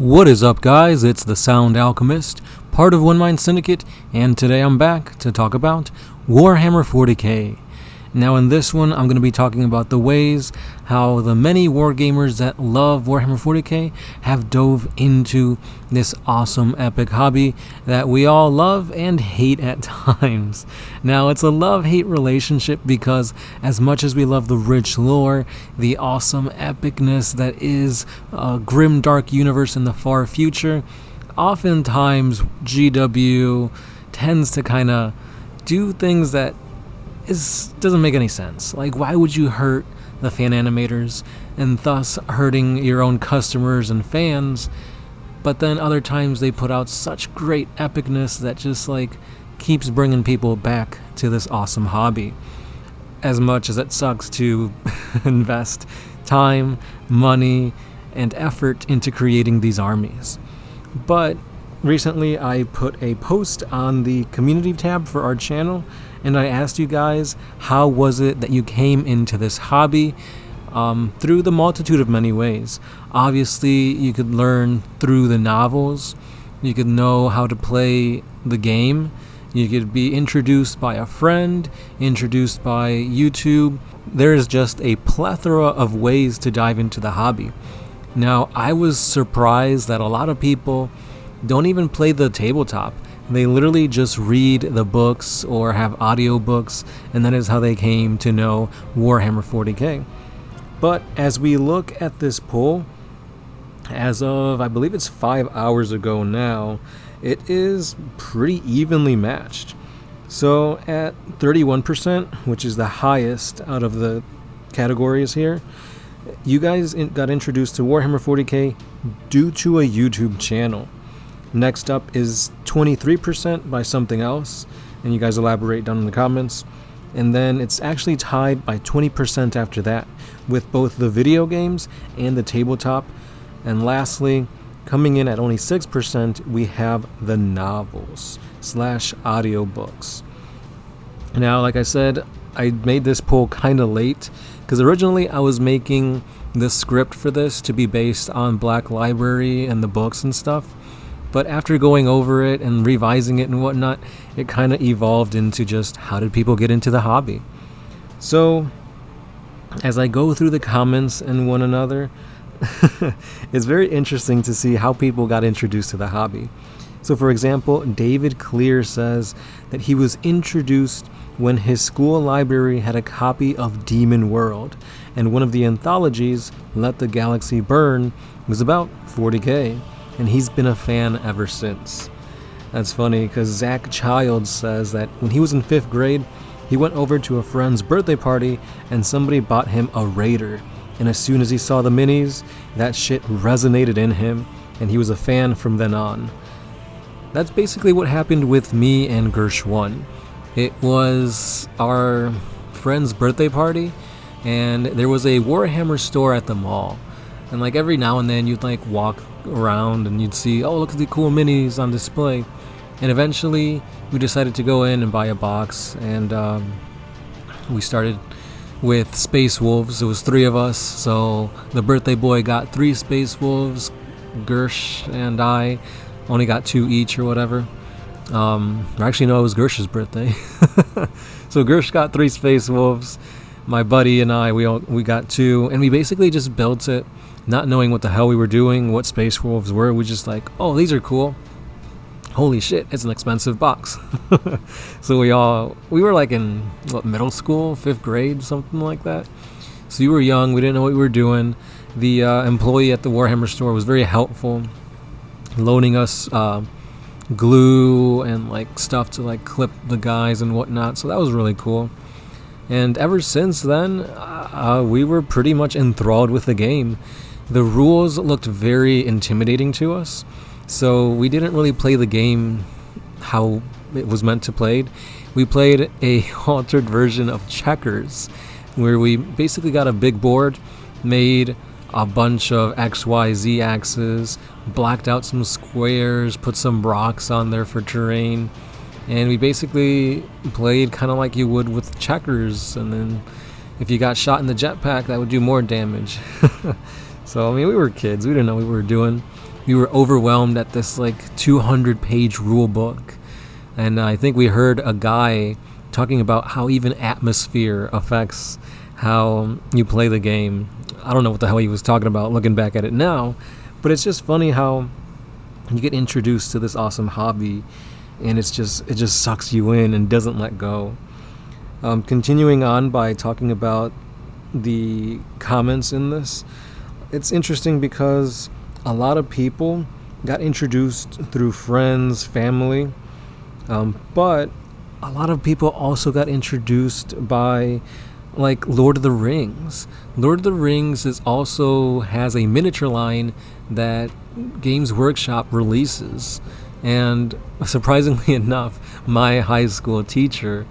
What is up, guys? It's the Sound Alchemist, part of One Mind Syndicate, and today I'm back to talk about Warhammer 40k. Now in this one, I'm going to be talking about the ways how the many wargamers that love Warhammer 40k have dove into this awesome epic hobby that we all love and hate at times. Now it's a love-hate relationship because as much as we love the rich lore, the awesome epicness that is a grim dark universe in the far future, oftentimes GW tends to kind of do things that doesn't make any sense. Like, why would you hurt the fan animators and thus hurting your own customers and fans? But then other times they put out such great epicness that just like keeps bringing people back to this awesome hobby. As much as it sucks to invest time, money, and effort into creating these armies. But recently I put a post on the community tab for our channel, and I asked you guys, how was it that you came into this hobby? Through the multitude of many ways. Obviously, you could learn through the novels. You could know how to play the game. You could be introduced by a friend, introduced by YouTube. There's just a plethora of ways to dive into the hobby. Now, I was surprised that a lot of people don't even play the tabletop. They literally just read the books or have audiobooks, and that is how they came to know Warhammer 40k. But as we look at this poll, as of, I believe it's 5 hours ago now, it is pretty evenly matched. So at 31%, which is the highest out of the categories here, you guys got introduced to Warhammer 40k due to a YouTube channel. Next up is 23% by something else, and you guys elaborate down in the comments. And then it's actually tied by 20% after that, with both the video games and the tabletop. And lastly, coming in at only 6%, we have the novels / audiobooks. Now, like I said, I made this poll kind of late, because originally I was making the script for this to be based on Black Library and the books and stuff. But after going over it and revising it and whatnot, it kind of evolved into just how did people get into the hobby. So as I go through the comments and one another, it's very interesting to see how people got introduced to the hobby. So for example, David Clear says that he was introduced when his school library had a copy of Demon World, and one of the anthologies, Let the Galaxy Burn, was about 40k. And he's been a fan ever since. That's funny because Zach Childs says that when he was in 5th grade, he went over to a friend's birthday party and somebody bought him a Raider. And as soon as he saw the minis, that shit resonated in him and he was a fan from then on. That's basically what happened with me and Gersh1. It was our friend's birthday party and there was a Warhammer store at the mall. And like every now and then you'd like walk around and you'd see, oh, look at the cool minis on display. And eventually we decided to go in and buy a box, and we started with Space Wolves. It was 3 of us, so the birthday boy got 3 Space Wolves. Gersh and I only got 2 each or whatever. Or actually no, it was Gersh's birthday. So Gersh got 3 Space Wolves. My buddy and I, we got 2, and we basically just built it not knowing what the hell we were doing, what Space Wolves were. We just like, oh, these are cool. Holy shit, it's an expensive box. So we were like in middle school, 5th grade, something like that. So you were young, we didn't know what we were doing. The employee at the Warhammer store was very helpful, loaning us glue and like stuff to like clip the guys and whatnot. So that was really cool. And ever since then, we were pretty much enthralled with the game. The rules looked very intimidating to us, so we didn't really play the game how it was meant to played. We played a altered version of checkers, where we basically got a big board, made a bunch of XYZ axes, blacked out some squares, put some rocks on there for terrain, and we basically played kind of like you would with checkers, and then if you got shot in the jetpack, that would do more damage. So, I mean, we were kids. We didn't know what we were doing. we were overwhelmed at this like 200-page rule book. And I think we heard a guy talking about how even atmosphere affects how you play the game. I don't know what the hell he was talking about looking back at it now, but it's just funny how you get introduced to this awesome hobby and it just sucks you in and doesn't let go. Continuing on by talking about the comments in this, it's interesting because a lot of people got introduced through friends, family, but a lot of people also got introduced by like Lord of the Rings. Lord of the Rings also has a miniature line that Games Workshop releases, and surprisingly enough, my high school teacher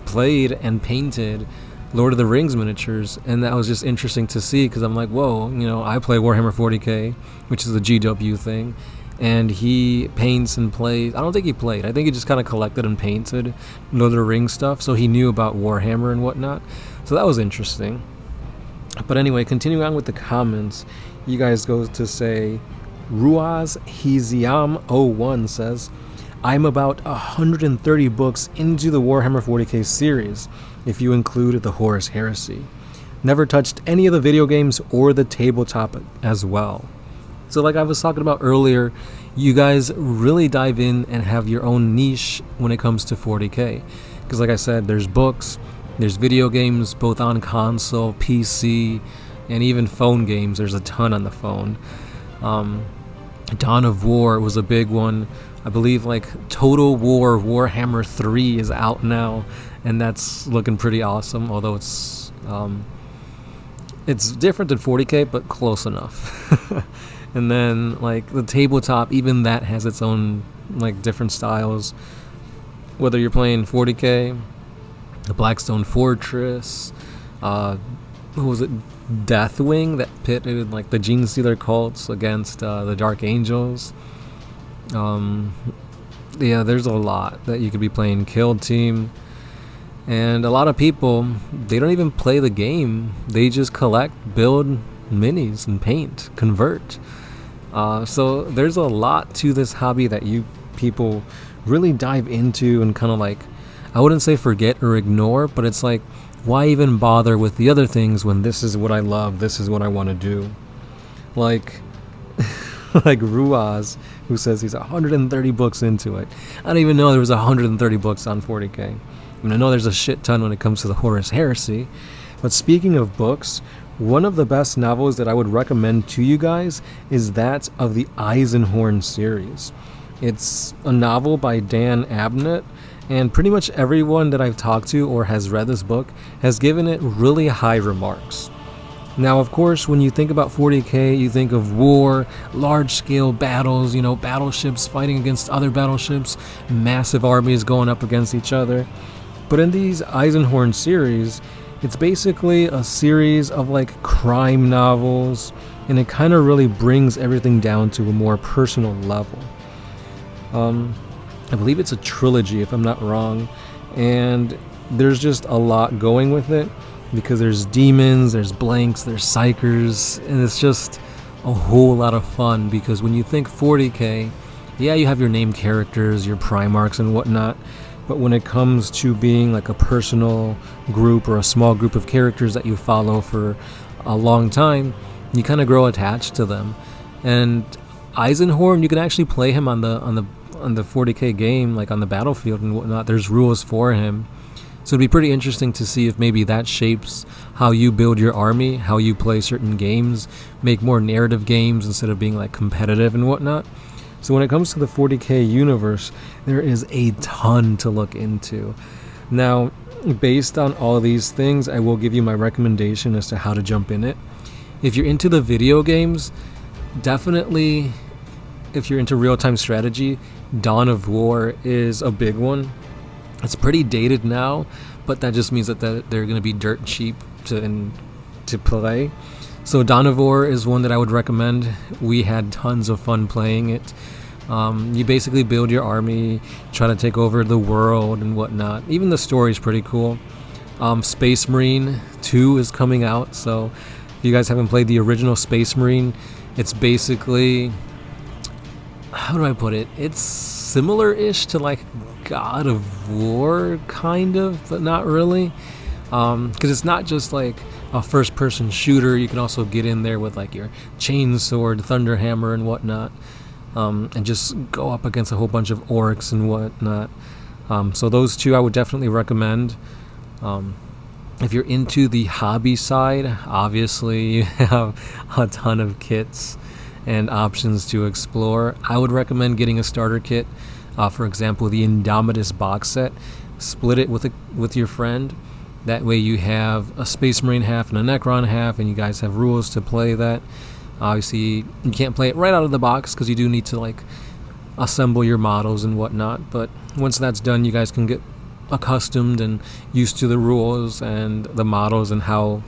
played and painted Lord of the Rings miniatures, and that was just interesting to see because I'm like, whoa, I play Warhammer 40k, which is a GW thing, and he paints and plays. I don't think he played. I think he just kind of collected and painted Lord of the Rings stuff, so he knew about Warhammer and whatnot. So that was interesting. But anyway, continuing on with the comments, you guys go to say, Ruaz Hiziam01 says, I'm about 130 books into the Warhammer 40k series, if you include the Horus Heresy. Never touched any of the video games or the tabletop as well. So like I was talking about earlier, you guys really dive in and have your own niche when it comes to 40k. Because like I said, there's books, there's video games, both on console, PC, and even phone games. There's a ton on the phone. Dawn of War was a big one. I believe like Total War Warhammer 3 is out now, and that's looking pretty awesome, although it's different than 40k, but close enough. And then like the tabletop, even that has its own like different styles. Whether you're playing 40k, the Blackstone Fortress, who was it, Deathwing, that pitted like the Gene Stealer cults against the Dark Angels. Yeah, there's a lot that you could be playing. Kill Team. And a lot of people, they don't even play the game. They just collect, build minis and paint, convert. So there's a lot to this hobby that you people really dive into and kind of like, I wouldn't say forget or ignore, but it's like, why even bother with the other things when this is what I love, this is what I want to do? Like like Ruaz, who says he's 130 books into it. I don't even know there was 130 books on 40k. I mean, I know there's a shit ton when it comes to the Horus Heresy. But speaking of books, one of the best novels that I would recommend to you guys is that of the Eisenhorn series. It's a novel by Dan Abnett, and pretty much everyone that I've talked to or has read this book has given it really high remarks. Now, of course, when you think about 40k, you think of war, large-scale battles, battleships fighting against other battleships, massive armies going up against each other. But in these Eisenhorn series, it's basically a series of like crime novels, and it kind of really brings everything down to a more personal level. I believe it's a trilogy, if I'm not wrong, and there's just a lot going with it because there's demons, there's blanks, there's psychers, and it's just a whole lot of fun because when you think 40k, yeah, you have your named characters, your Primarchs and whatnot, but when it comes to being like a personal group or a small group of characters that you follow for a long time, you kind of grow attached to them. And Eisenhorn, you can actually play him on the 40k game, like on the battlefield and whatnot. There's rules for him, so it'd be pretty interesting to see if maybe that shapes how you build your army, how you play certain games, make more narrative games instead of being like competitive and whatnot. So when it comes to the 40k universe, there is a ton to look into. Now, based on all of these things, I will give you my recommendation as to how to jump in it. If you're into the video games, definitely, if you're into real-time strategy, Dawn of War is a big one. It's pretty dated now, but that just means that they're going to be dirt cheap to play. So Dawn of War is one that I would recommend. We had tons of fun playing it. You basically build your army, try to take over the world and whatnot. Even the story is pretty cool. Space Marine 2 is coming out, so if you guys haven't played the original Space Marine, it's basically how do I put it? It's similar-ish to like God of War, kind of, but not really. Because it's not just like a first-person shooter. You can also get in there with like your chainsword, thunderhammer, and whatnot, and just go up against a whole bunch of orcs and whatnot. So those two I would definitely recommend. If you're into the hobby side, obviously you have a ton of kits and options to explore. I would recommend getting a starter kit. For example, the Indomitus box set. Split it with your friend. That way you have a Space Marine half and a Necron half, and you guys have rules to play that. Obviously, you can't play it right out of the box because you do need to like assemble your models and whatnot. But once that's done, you guys can get accustomed and used to the rules and the models and how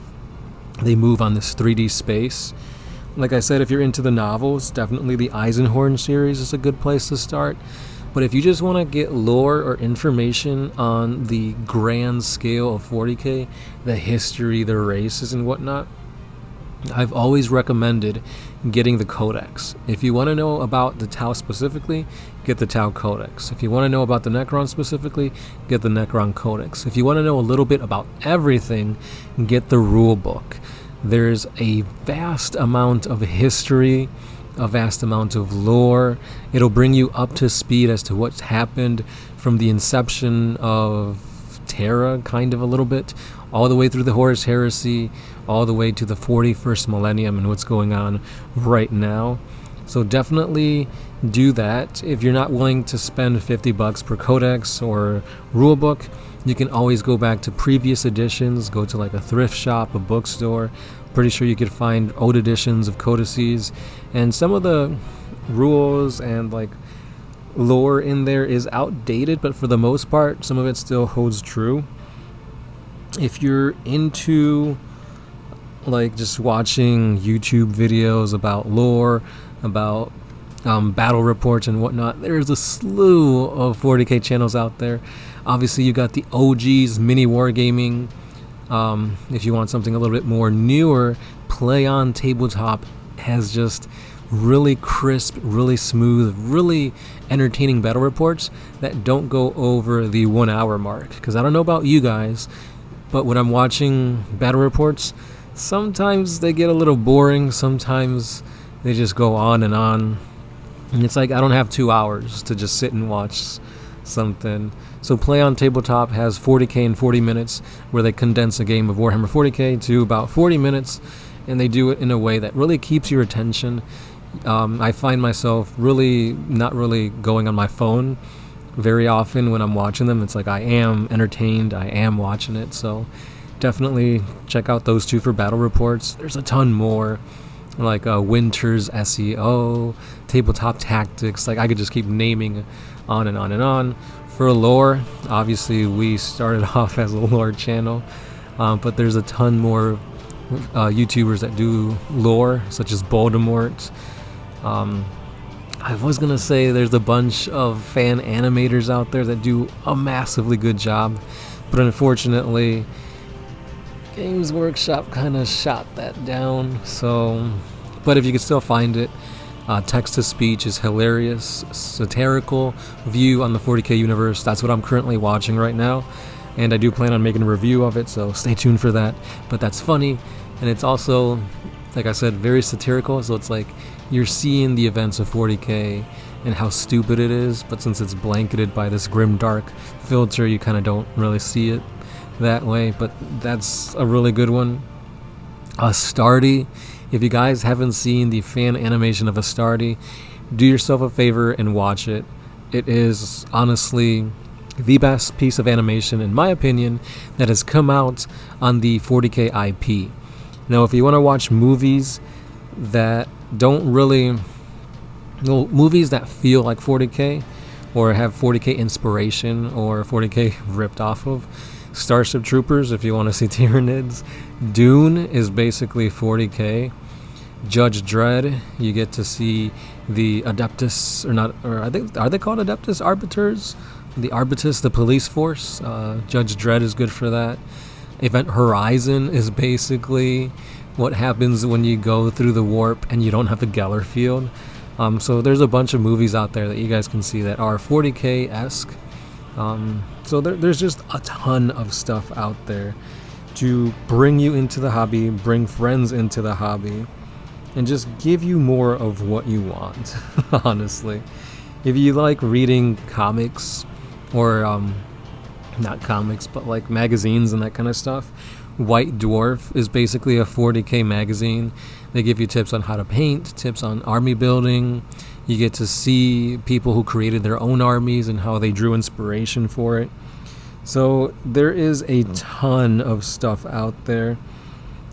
they move on this 3D space. Like I said, if you're into the novels, definitely the Eisenhorn series is a good place to start. But if you just want to get lore or information on the grand scale of 40k, the history, the races and whatnot, I've always recommended getting the Codex. If you want to know about the Tau specifically, get the Tau Codex. If you want to know about the Necron specifically, get the Necron Codex. If you want to know a little bit about everything, get the rule book. There's a vast amount of history, a vast amount of lore. It'll bring you up to speed as to what's happened from the inception of Terra, kind of a little bit, all the way through the Horus Heresy, all the way to the 41st millennium and what's going on right now. So definitely do that. If you're not willing to spend $50 per codex or rulebook, you can always go back to previous editions, go to like a thrift shop, a bookstore. Pretty sure you could find old editions of codices, and some of the rules and like lore in there is outdated, but for the most part, some of it still holds true. If you're into like just watching YouTube videos about lore, about battle reports and whatnot, there's a slew of 40k channels out there. Obviously, you got the OGs, mini wargaming. If you want something a little bit more newer, Play on Tabletop has just really crisp, really smooth, really entertaining battle reports that don't go over the 1 hour mark. Because I don't know about you guys, but when I'm watching battle reports, sometimes they get a little boring, sometimes they just go on. And it's like I don't have 2 hours to just sit and watch something. So Play on Tabletop has 40k in 40 minutes, where they condense a game of Warhammer 40k to about 40 minutes, and they do it in a way that really keeps your attention. I find myself really not really going on my phone very often when I'm watching them. It's like I am entertained, I am watching it. So definitely check out those two for battle reports. There's a ton more, like Winter's SEO, Tabletop Tactics. Like I could just keep naming on and on and on. For lore, obviously we started off as a lore channel, but there's a ton more YouTubers that do lore, such as Voldemort. I was gonna say there's a bunch of fan animators out there that do a massively good job, but unfortunately Games Workshop kind of shot that down. So, but if you can still find it, text-to-speech is hilarious, satirical view on the 40k universe. That's what I'm currently watching right now, and I do plan on making a review of it, so stay tuned for that. But that's funny, and it's also, like I said, very satirical, so it's like you're seeing the events of 40k and how stupid it is, but since it's blanketed by this grim dark filter, you kind of don't really see it that way. But that's a really good one. Astartes. If you guys haven't seen the fan animation of Astartes, do yourself a favor and watch it. It is honestly the best piece of animation, in my opinion, that has come out on the 40k IP. Now, if you want to watch movies that don't really, movies that feel like 40k or have 40k inspiration or 40k ripped off of, Starship Troopers, if you want to see Tyranids. Dune is basically 40k. Judge Dredd, you get to see the Adeptus, are they called Adeptus Arbiters? The Arbitus, the police force. Judge Dredd is good for that. Event Horizon is basically what happens when you go through the warp and you don't have the Geller field. So there's a bunch of movies out there that you guys can see that are 40K-esque. So there's just a ton of stuff out there to bring you into the hobby, bring friends into the hobby, and just give you more of what you want, honestly. If you like reading comics, or not comics, but like magazines and that kind of stuff, White Dwarf is basically a 40K magazine. They give you tips on how to paint, tips on army building. You get to see people who created their own armies and how they drew inspiration for it. So there is a ton of stuff out there.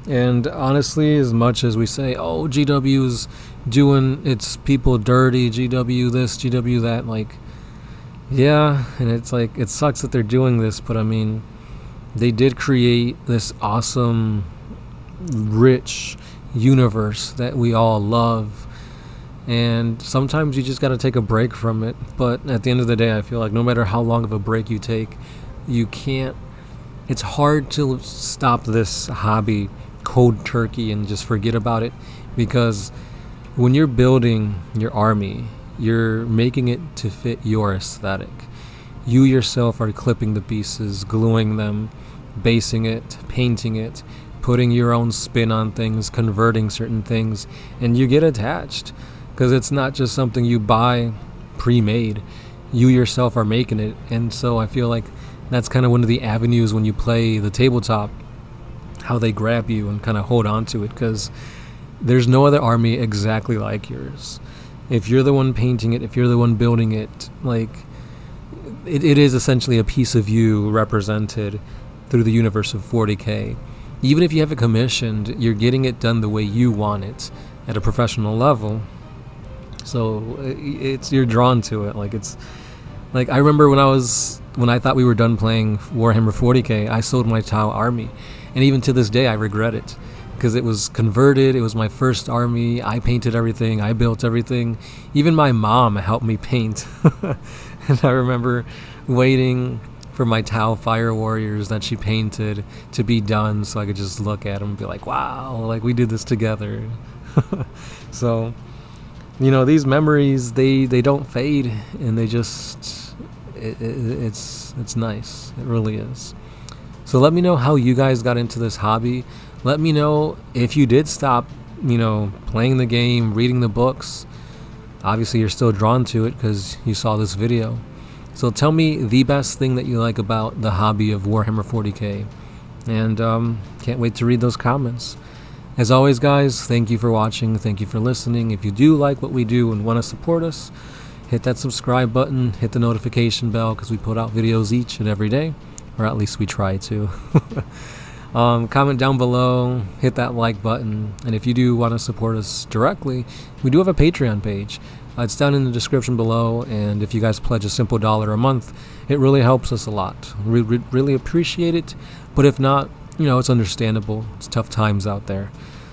And honestly, as much as we say, oh, GW's doing its people dirty, GW this, GW that, like, yeah, and it's like, it sucks that they're doing this, but I mean, they did create this awesome, rich universe that we all love. And sometimes you just got to take a break from it. But at the end of the day, I feel like no matter how long of a break you take, you can't, it's hard to stop this hobby cold turkey and just forget about it, because when you're building your army, you're making it to fit your aesthetic. You yourself are clipping the pieces, gluing them, basing it, painting it, putting your own spin on things, converting certain things, and you get attached, because it's not just something you buy pre-made. You yourself are making it. And so I feel like that's kind of one of the avenues when you play the tabletop, how they grab you and kind of hold on to it, because there's no other army exactly like yours. If you're the one painting it, if you're the one building it, like, it is essentially a piece of you represented through the universe of 40K. Even if you have it commissioned, you're getting it done the way you want it at a professional level. So it's, you're drawn to it. Like, it's like, I remember when I thought we were done playing Warhammer 40K, I sold my Tau army, and even to this day I regret it, because it was converted. It was my first army. I painted everything. I built everything. Even my mom helped me paint. And I remember waiting for my Tau Fire Warriors that she painted to be done so I could just look at them and be like, wow, like, we did this together. So, you know, these memories, they don't fade, and they just, it's nice. It really is. So let me know how you guys got into this hobby. Let me know if you did stop, you know, playing the game, reading the books. Obviously, you're still drawn to it because you saw this video. So tell me the best thing that you like about the hobby of Warhammer 40K. And can't wait to read those comments. As always, guys, thank you for watching. Thank you for listening. If you do like what we do and want to support us, hit that subscribe button, hit the notification bell, because we put out videos each and every day, or at least we try to. Comment down below, hit that like button, and if you do want to support us directly, we do have a Patreon page. It's down in the description below, and if you guys pledge a simple $1 a month, it really helps us a lot. We really appreciate it, but if not, you know, it's understandable. It's tough times out there.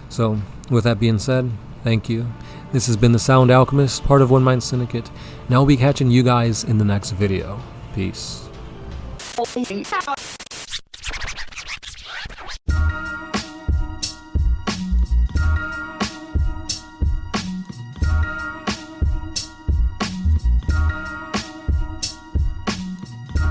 So, with that being said, thank you. This has been the Sound Alchemist, part of One Mind Syndicate, and I'll be catching you guys in the next video. Peace.